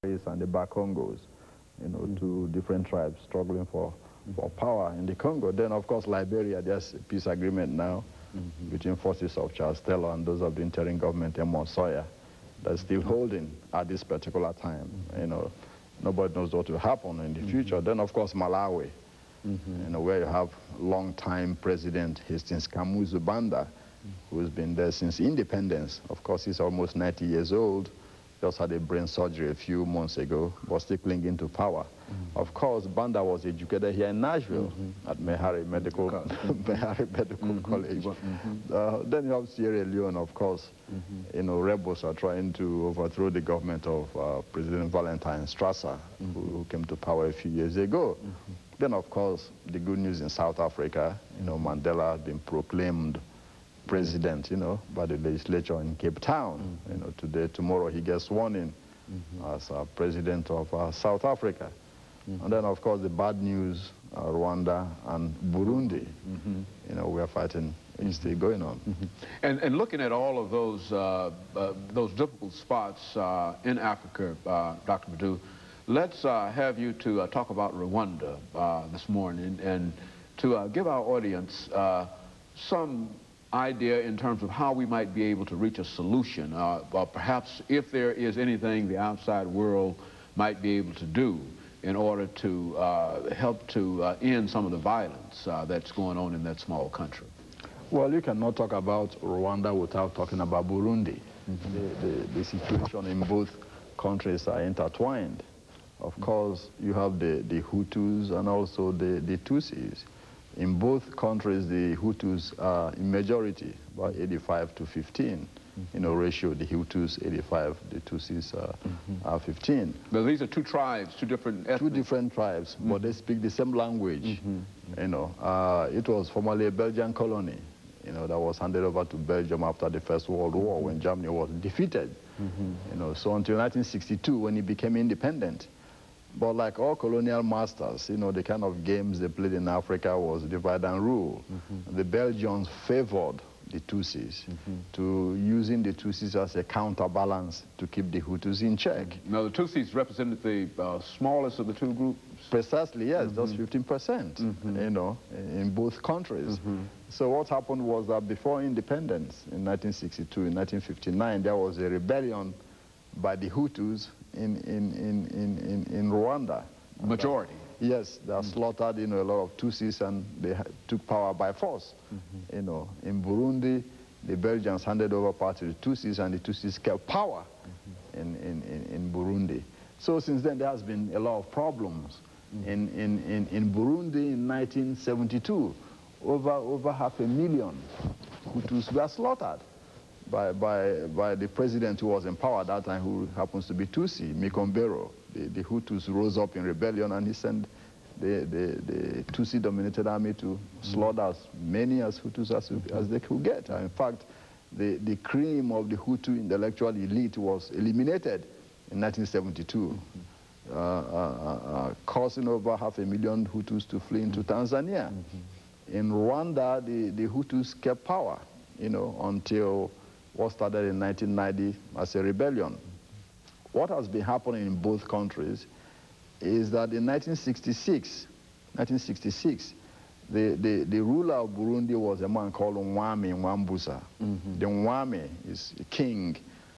and the Bakongos, two different tribes struggling for power in the Congo. Then, of course, Liberia, there's a peace agreement now between forces of Charles Taylor and those of the interim government, Emmett Sawyer, that's still holding at this particular time. Nobody knows what will happen in the future. Then, of course, Malawi, where you have long-time President Hastings Kamuzu Banda, who's been there since independence. Of course, he's almost 90 years old. Just had a brain surgery a few months ago, but still clinging to power. Of course, Banda was educated here in Nashville at Meharry Medical College. Then you have Sierra Leone, of course. Rebels are trying to overthrow the government of President Valentine Strasser, who came to power a few years ago. Then, of course, the good news in South Africa, Mandela has been proclaimed president, by the legislature in Cape Town. Tomorrow he gets sworn in as president of South Africa. And then, of course, the bad news, Rwanda and Burundi. We are fighting, it's still going on. And looking at all of those difficult spots in Africa, Dr. Madu, let's have you to talk about Rwanda this morning and to give our audience some idea in terms of how we might be able to reach a solution, or perhaps if there is anything the outside world might be able to do in order to help to end some of the violence that's going on in that small country. Well, you cannot talk about Rwanda without talking about Burundi. The situation in both countries are intertwined. Of course, you have the Hutus and also the Tutsis. In both countries, the Hutus are in majority, about 85 to 15, ratio. The Hutus 85, the Tutsis are 15. But these are two tribes, two different ethnic. Two different tribes, but they speak the same language. It was formerly a Belgian colony, that was handed over to Belgium after the First World War when Germany was defeated. So until 1962, when it became independent. But like all colonial masters, the kind of games they played in Africa was divide and rule. The Belgians favored the Tutsis to using the Tutsis as a counterbalance to keep the Hutus in check. Now, the Tutsis represented the smallest of the two groups? Precisely, yes, just 15%, in both countries. So what happened was that before independence in 1962, in 1959, there was a rebellion by the Hutus in Rwanda. Majority? Yes, they slaughtered, a lot of Tutsis and they took power by force. In Burundi, the Belgians handed over power to the Tutsis and the Tutsis kept power in Burundi. So since then, there has been a lot of problems. In Burundi in 1972, over 500,000 Hutus were slaughtered by the president who was in power at that time, who happens to be Tutsi, Mikombero. The Hutus rose up in rebellion and he sent the Tutsi-dominated army to slaughter as many as Hutus as they could get. In fact, the cream of the Hutu intellectual elite was eliminated in 1972, causing over 500,000 Hutus to flee into Tanzania. In Rwanda, the Hutus kept power, until what started in 1990 as a rebellion. What has been happening in both countries is that in 1966, the ruler of Burundi was a man called Mwami Mwambusa. The Mwami is a king